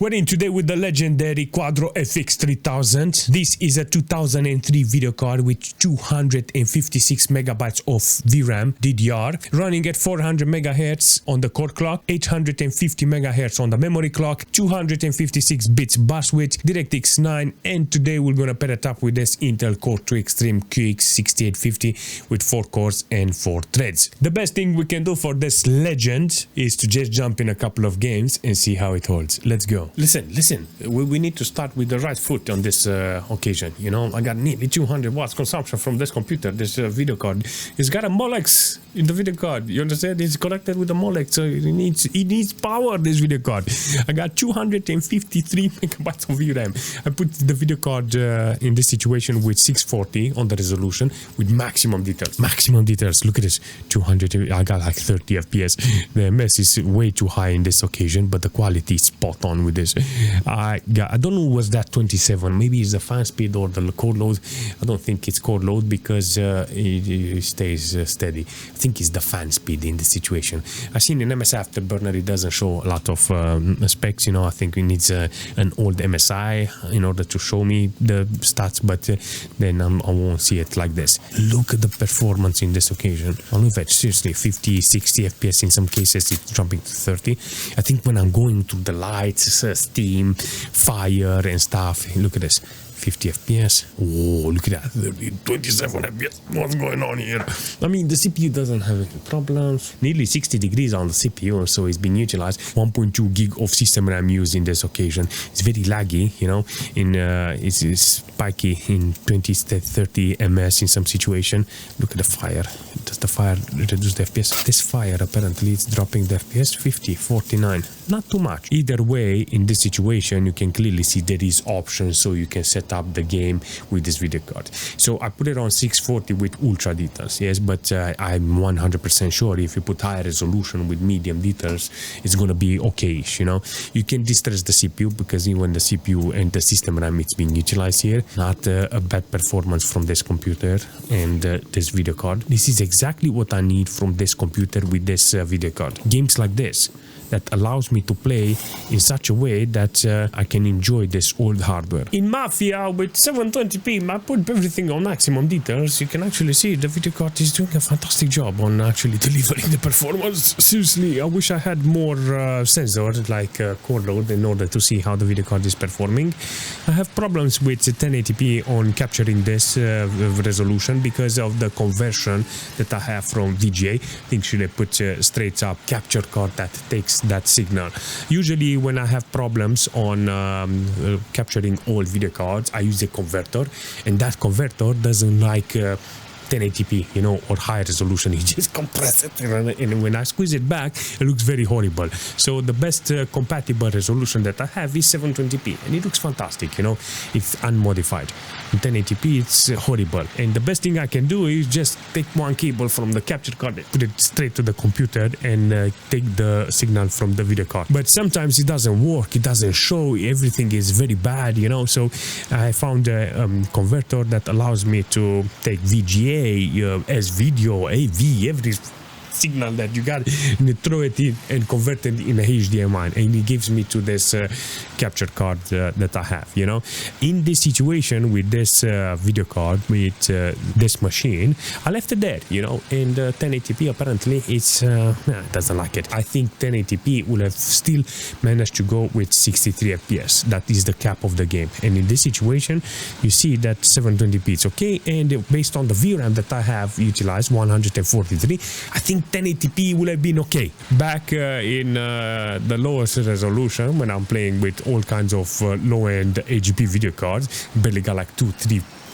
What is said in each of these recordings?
We're in today with the legendary Quadro FX 3000. This is a 2003 video card with 256 megabytes of VRAM DDR, running at 400 megahertz on the core clock, 850 megahertz on the memory clock, 256 bits bus width, DirectX 9, and today we're gonna pair it up with this Intel Core 2 Extreme QX 6850 with 4 cores and 4 threads. The best thing we can do for this legend is to just jump in a couple of games and see how it holds. Let's go. Listen, we need to start with the right foot on this occasion. You know, I got nearly 200 watts consumption from this computer, this video card. It's got a Molex in the video card. You understand? It's connected with a Molex, so it needs power, this video card. I got 253 megabytes of VRAM. I put the video card in this situation with 640 on the resolution with maximum details. Maximum details. Look at this. 200. I got like 30 FPS. The MS is way too high in this occasion, but the quality is spot on with this. I don't know, was that 27? Maybe it's the fan speed or the core load. I don't think it's core load because it stays steady. I think it's the fan speed in this situation. I've seen in MS Afterburner it doesn't show a lot of specs. You know, I think it needs an old MSI in order to show me the stats, but then I won't see it like this. Look at the performance in this occasion. I'll move it seriously 50, 60 FPS in some cases. It's jumping to 30. I think when I'm going to the lights, steam, fire and stuff, look at this. 50 FPS. Oh, look at that. 27 FPS. What's going on here? I mean, the CPU doesn't have any problems. Nearly 60 degrees on the CPU, so it's been utilized. 1.2 gig of system RAM used in this occasion. It's very laggy, you know. It's spiky in 20, 30 ms in some situation. Look at the fire. Does the fire reduce the FPS? This fire apparently it's dropping the FPS 50, 49. Not too much. Either way, in this situation, you can clearly see there is options, so you can set up the game with this video card. So I put it on 640 with ultra details, yes, but I'm 100% sure if you put high resolution with medium details, it's gonna be okay-ish, you know. You can distress the CPU because even the CPU and the system RAM it's being utilized here. Not a bad performance from this computer and this video card. This is exactly what I need from this computer with this video card. Games like this that allows me to play in such a way that I can enjoy this old hardware. In Mafia with 720p, I put everything on maximum details. You can actually see the video card is doing a fantastic job on actually delivering the performance. Seriously, I wish I had more sensors like core load in order to see how the video card is performing. I have problems with 1080p on capturing this resolution because of the conversion that I have from VGA. I think should I put straight up capture card that takes that signal. Usually when I have problems on capturing old video cards, I use a converter, and that converter doesn't like 1080p, you know, or high resolution. You just compress it, and when I squeeze it back, it looks very horrible. So the best compatible resolution that I have is 720p, and it looks fantastic, you know, it's unmodified. In 1080p, it's horrible. And the best thing I can do is just take one cable from the capture card, put it straight to the computer, and take the signal from the video card. But sometimes it doesn't work, it doesn't show, everything is very bad, you know. So I found a converter that allows me to take VGA, S-video, AV, every signal that you got, and throw it in and convert it in a HDMI, and it gives me to this capture card that I have, you know. In this situation with this video card, with this machine, I left it there, you know, and 1080p apparently it's doesn't like it. I think 1080p will have still managed to go with 63 FPS. That is the cap of the game, and in this situation you see that 720p is okay, and based on the VRAM that I have utilized 143, I think 1080p would have been okay. Back in the lowest resolution, when I'm playing with all kinds of low-end AGP video cards, barely got like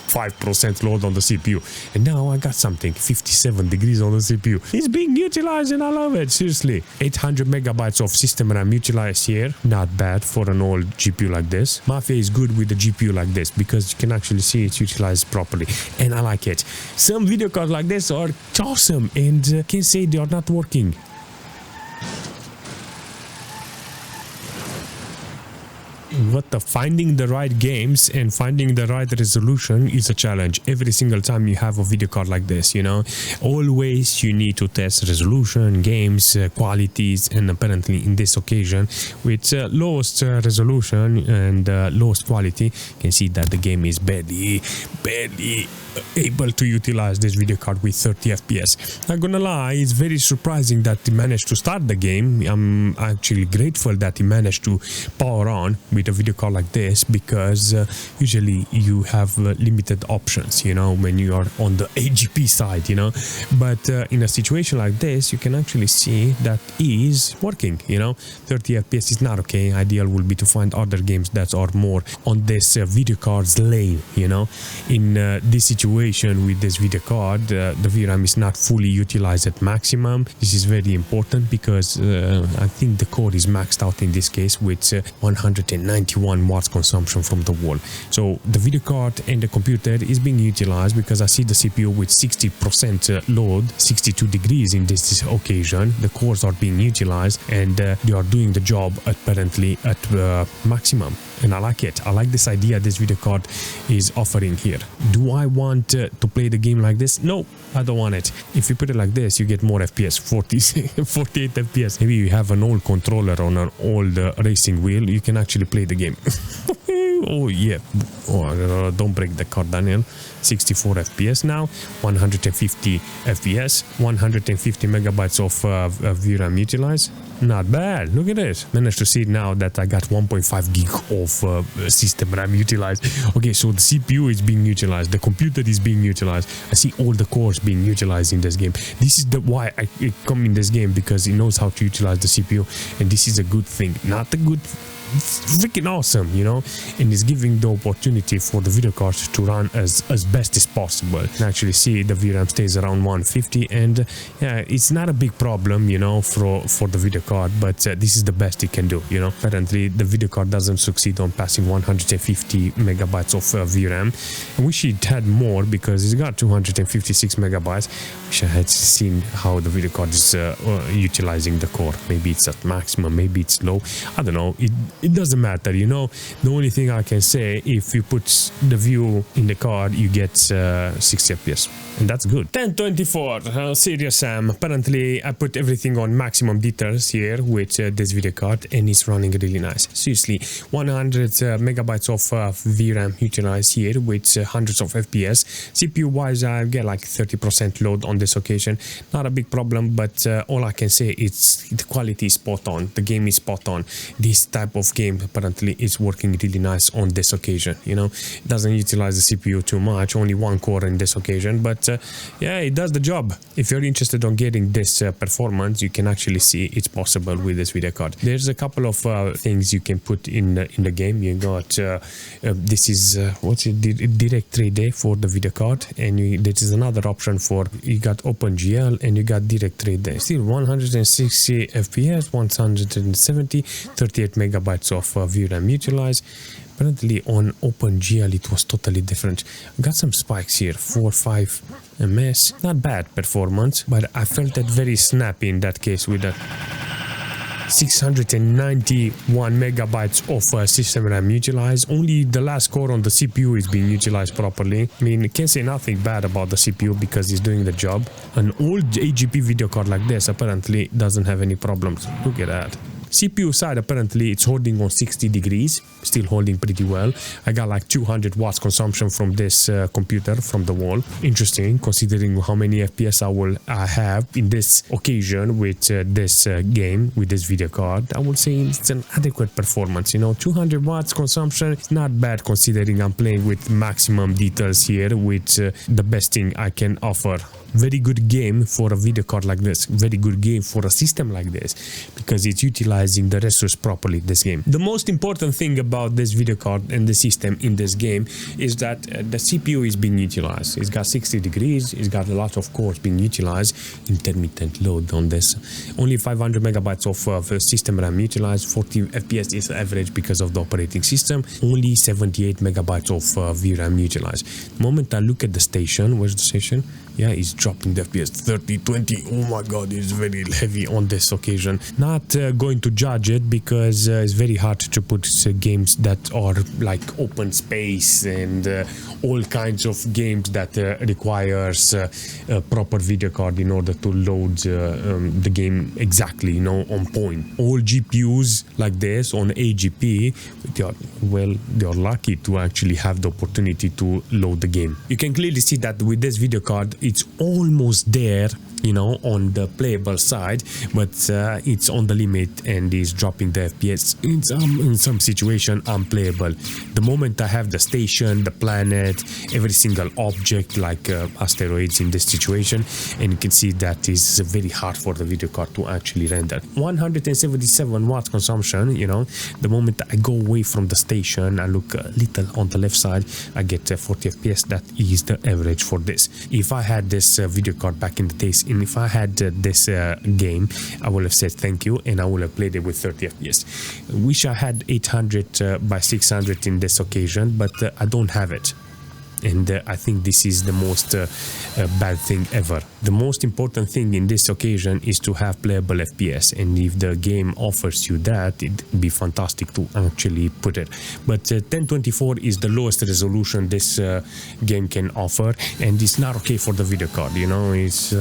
5% load on the CPU, and now I got something 57 degrees on the CPU. It's being utilized and I love it, seriously. 800 megabytes of system RAM utilized here, not bad for an old GPU like this. Mafia is good with the GPU like this because you can actually see it's utilized properly, and I like it. Some video cards like this are awesome and can say they are not working. what the finding the right games and finding the right resolution is a challenge every single time you have a video card like this, you know. Always you need to test resolution, games, qualities, and apparently in this occasion with lowest resolution and lowest quality, you can see that the game is barely able to utilize this video card with 30 FPS. Not gonna lie, it's very surprising that he managed to start the game. I'm actually grateful that he managed to power on with a video card like this, because usually you have limited options, you know, when you are on the AGP side, you know. But in a situation like this, you can actually see that is working, you know. 30 FPS is not okay. Ideal will be to find other games that are more on this video card's lane, you know. In this situation with this video card, the VRAM is not fully utilized at maximum. This is very important because I think the core is maxed out in this case with 191 watts consumption from the wall. So the video card and the computer is being utilized, because I see the CPU with 60% load, 62 degrees in this occasion. The cores are being utilized and they are doing the job apparently at maximum. And I like it. I like this idea this video card is offering here. Do I want to play the game like this? No, I don't want it. If you put it like this, you get more FPS, 48 FPS. Maybe you have an old controller on an old racing wheel, you can actually play the game. Oh yeah. Oh, don't break the card, Daniel. 64 FPS now, 150 FPS, 150 megabytes of VRAM utilized. Not bad. Look at this. Managed to see now that I got 1.5 gig of system RAM utilized. Okay, so the CPU is being utilized, the computer is being utilized. I see all the cores being utilized in this game. This is why I come in this game, because it knows how to utilize the CPU, and this is a good thing. Not a good, freaking awesome, you know, and is giving the opportunity for the video card to run as best as possible. You can actually see the VRAM stays around 150, and yeah, it's not a big problem, you know, for the video card, but this is the best it can do, you know. Apparently the video card doesn't succeed on passing 150 megabytes of VRAM. I wish it had more, because it's got 256 megabytes. Wish I had seen how the video card is utilizing the core. Maybe it's at maximum, maybe it's low, I don't know. It doesn't matter, you know. The only thing I can say, if you put the view in the card, you get 60 FPS, and that's good. 1024 Serious Sam. Apparently I put everything on maximum details here with this video card, and it's running really nice. Seriously, 100 megabytes of VRAM utilized here with hundreds of FPS. CPU wise, I get like 30% load on this occasion. Not a big problem, but all I can say is the quality is spot on. The game is spot on. This type of game apparently is working really nice on this occasion, you know. It doesn't utilize the CPU too much, only one core in this occasion, but yeah, it does the job. If you're interested on getting this performance, you can actually see it's possible with this video card. There's a couple of things you can put in the game. You got this is what's it, direct 3D for the video card, and this is another option for, you got OpenGL and you got direct 3D. Still 160 FPS, 170, 38 megabytes of VRAM utilized. Apparently on OpenGL it was totally different. Got some spikes here, 4-5 ms. Not bad performance, but I felt that very snappy in that case with that 691 megabytes of system RAM utilized. Only the last core on the CPU is being utilized properly. I mean, can't say nothing bad about the CPU because it's doing the job. An old AGP video card like this apparently doesn't have any problems. Look at that. CPU side, apparently it's holding on 60 degrees, still holding pretty well. I got like 200 watts consumption from this computer from the wall. Interesting, considering how many FPS I have in this occasion with this game, with this video card. I would say it's an adequate performance, you know. 200 watts consumption is not bad, considering I'm playing with maximum details here with the best thing I can offer. Very good game for a video card like this. Very good game for a system like this, because it's utilizing the resource properly, this game. The most important thing about this video card and the system in this game is that the CPU is being utilized. It's got 60 degrees, it's got a lot of cores being utilized, intermittent load on this. Only 500 megabytes of system RAM utilized, 40 FPS is average because of the operating system, only 78 megabytes of VRAM utilized. The moment I look at the station, where's the station? Yeah, it's dropping the FPS 30, 20. Oh my god, it's very heavy on this occasion. Not going to judge it because it's very hard to put games that are like open space and all kinds of games that requires a proper video card in order to load the game exactly, you know, on point. All GPUs like this on AGP, they are lucky to actually have the opportunity to load the game. You can clearly see that with this video card, it's almost there, you know, on the playable side, but it's on the limit and is dropping the FPS in some situation unplayable. The moment I have the station, the planet, every single object like asteroids in this situation, and you can see that is very hard for the video card to actually render. 177 watts consumption, you know, the moment I go away from the station, I look a little on the left side, I get 40 FPS. That is the average for this. If I had this video card back in the days, and if I had this game, I would have said thank you and I would have played it with 30 FPS. Wish I had 800 by 600 in this occasion, but I don't have it. And I think this is the most bad thing ever. The most important thing in this occasion is to have playable FPS, and if the game offers you that, it'd be fantastic to actually put it. But 1024 is the lowest resolution this game can offer, and it's not okay for the video card, you know. It's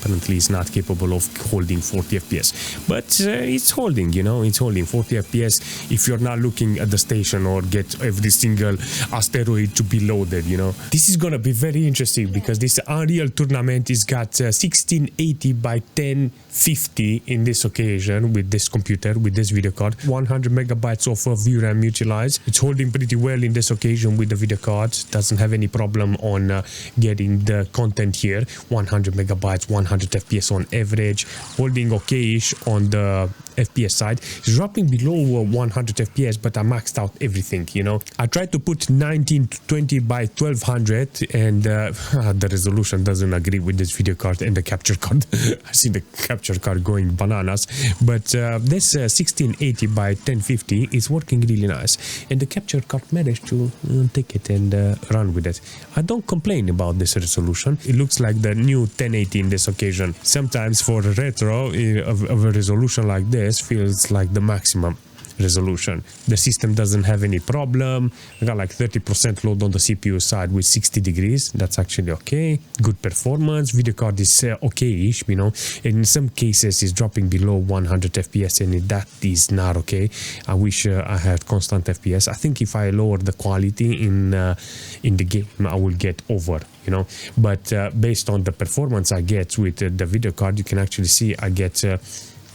apparently it's not capable of holding 40 FPS, but it's holding, you know, it's holding 40 FPS if you're not looking at the station or get every single asteroid to be loaded, you know. This is gonna be very interesting because this Unreal tournament is got 1680 by 1050 in this occasion with this computer, with this video card. 100 megabytes of VRAM utilized. It's holding pretty well in this occasion with the video card. Doesn't have any problem on getting the content here. 100 megabytes, 100 FPS on average, holding okay-ish on the FPS side. It's dropping below 100 FPS, but I maxed out everything, you know. I tried to put 1920 by 1200 and the resolution doesn't agree with this video card and the capture card. I see the capture card going bananas, but this 1680 by 1050 is working really nice, and the capture card managed to take it and run with it. I don't complain about this resolution. It looks like the new 1080 in this occasion. Sometimes for retro of a resolution like this feels like the maximum resolution. The system doesn't have any problem. I got like 30% load on the CPU side with 60 degrees. That's actually okay. Good performance. Video card is okay-ish, you know. In some cases it's dropping below 100 FPS, and that is not okay. I wish I had constant FPS. I think if I lower the quality in the game, I will get over, you know. But based on the performance I get with the video card, you can actually see I get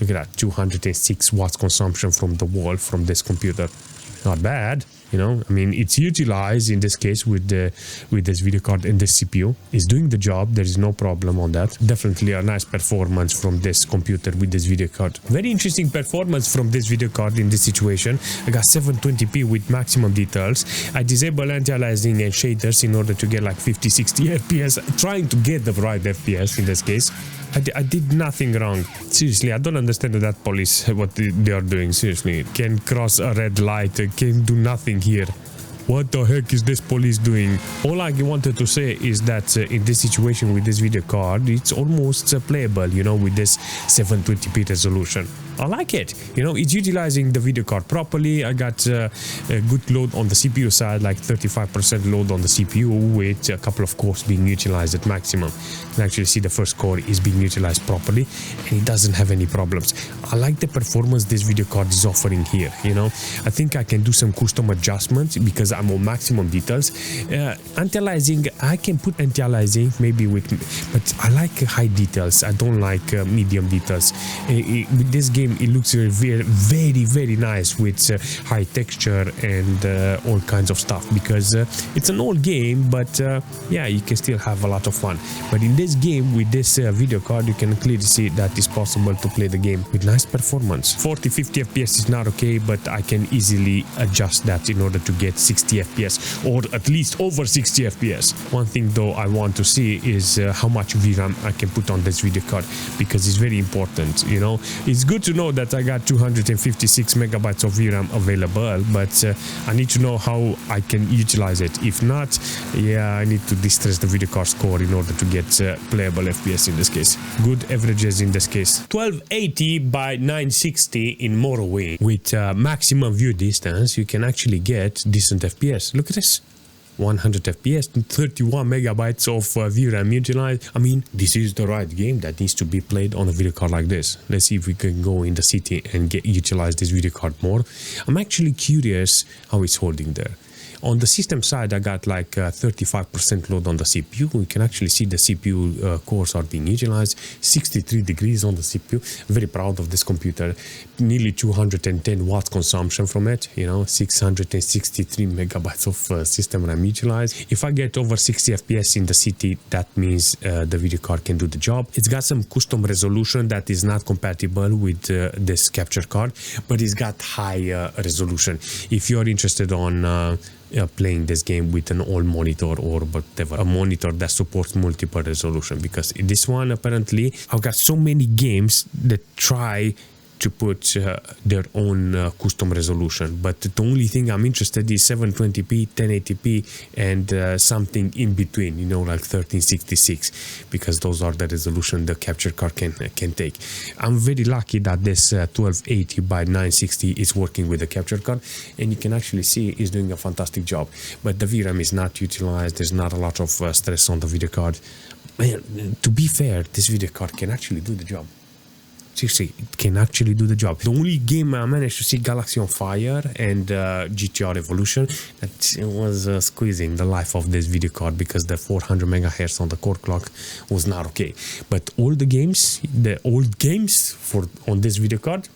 look at that, 206 watts consumption from the wall from this computer. Not bad, you know. I mean, it's utilized in this case with this video card and this CPU. It's doing the job. There is no problem on that. Definitely a nice performance from this computer with this video card. Very interesting performance from this video card in this situation. I got 720p with maximum details. I disable anti-aliasing and shaders in order to get like 50-60 FPS, trying to get the right FPS in this case. I did nothing wrong. Seriously, I don't understand that police, what they are doing. Seriously, can cross a red light, can do nothing here. What the heck is this police doing? All I wanted to say is that in this situation with this video card, it's almost playable, you know, with this 720p resolution. I like it, you know. It's utilizing the video card properly. I got a good load on the CPU side, like 35% load on the CPU with a couple of cores being utilized at maximum. You can actually see the first core is being utilized properly and it doesn't have any problems. I like the performance this video card is offering here, you know. I think I can do some custom adjustments because I'm on maximum details. Anti-aliasing, I can put anti-aliasing maybe with, but I like high details. I don't like medium details. With this game, it looks very nice with high texture and all kinds of stuff, because it's an old game, but yeah, you can still have a lot of fun. But in this game with this video card, you can clearly see that it's possible to play the game with nice performance. 40-50 FPS is not okay, but I can easily adjust that in order to get 60 FPS or at least over 60 FPS. One thing though I want to see is how much VRAM I can put on this video card, because it's very important, you know. It's good to to know that I got 256 megabytes of VRAM available, but I need to know how I can utilize it. If not, yeah, I need to distress the video card score in order to get playable FPS in this case. Good averages in this case. 1280 by 960 in Morrowind. With maximum view distance, you can actually get decent FPS. Look at this. 100 FPS, 31 megabytes of VRAM utilized. I mean, this is the right game that needs to be played on a video card like this. Let's see if we can go in the city and utilize this video card more. I'm actually curious how it's holding there. On the system side, I got like 35% load on the CPU. We can actually see the CPU cores are being utilized. 63 degrees on the CPU. Very proud of this computer. Nearly 210 watts consumption from it. You know, 663 megabytes of system RAM utilized. If I get over 60 FPS in the city, that means the video card can do the job. It's got some custom resolution that is not compatible with this capture card, but it's got high resolution. If you're interested on playing this game with an old monitor or whatever, a monitor that supports multiple resolution, because in this one apparently I've got so many games that try to put their own custom resolution, but the only thing I'm interested is 720p, 1080p, and something in between, you know, like 1366, because those are the resolution the capture card can take. I'm very lucky that this 1280 by 960 is working with the capture card, and you can actually see it's doing a fantastic job. But the VRAM is not utilized. There's not a lot of stress on the video card. Man, to be fair, this video card can actually do the job. Seriously, it can actually do the job. The only game I managed to see Galaxy on Fire and GTR Evolution, that was squeezing the life of this video card because the 400 megahertz on the core clock was not okay. But all the games, the old games on this video card,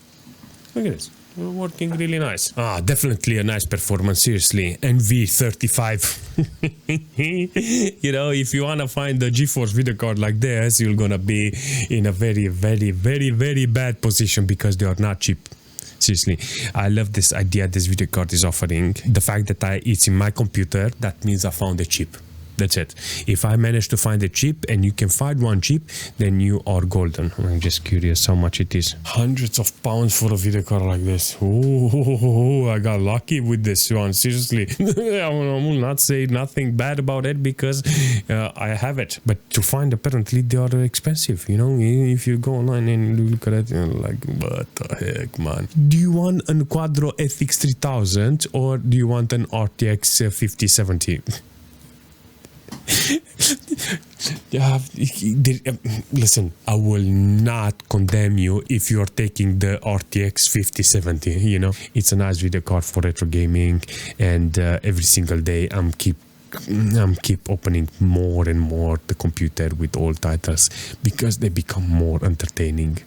look at this. Working really nice. Definitely a nice performance, seriously. NV35. You know, if you want to find the GeForce video card like this, you're gonna be in a very, very, very, very bad position because they are not cheap. Seriously, I love this idea this video card is offering. The fact that it's in my computer, that means I found a chip. That's it. If I manage to find a chip and you can find one chip, then you are golden. I'm just curious how much it is. Hundreds of pounds for a video card like this. Oh, I got lucky with this one. Seriously, I will not say nothing bad about it because I have it. But to find, apparently they are expensive. You know, if you go online and look at it, you're like, what the heck, man? Do you want a Quadro FX 3000 or do you want an RTX 5070? Listen, I will not condemn you if you're taking the RTX 5070. You know, it's a nice video card for retro gaming, and every single day I'm keep opening more and more the computer with old titles because they become more entertaining.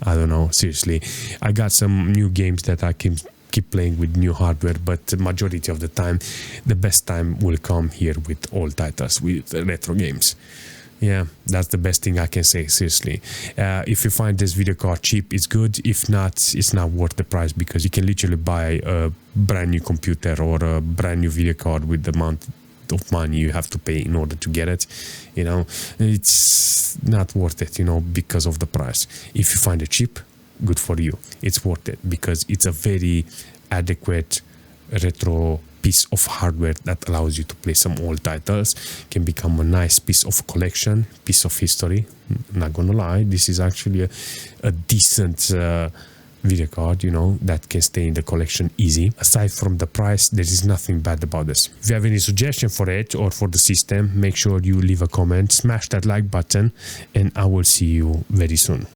I don't know, seriously, I got some new games that I can keep playing with new hardware, but the majority of the time, the best time will come here with old titles, with retro games. Yeah, that's the best thing I can say, seriously. If you find this video card cheap, it's good. If not, it's not worth the price because you can literally buy a brand new computer or a brand new video card with the amount of money you have to pay in order to get it. You know, it's not worth it, you know, because of the price. If you find it cheap, good for you. It's worth it because it's a very adequate retro piece of hardware that allows you to play some old titles, can become a nice piece of collection, piece of history. Not gonna lie, this is actually a decent video card, you know, that can stay in the collection easy. Aside from the price, there is nothing bad about this. If you have any suggestion for it or for the system, make sure you leave a comment, smash that like button, and I will see you very soon.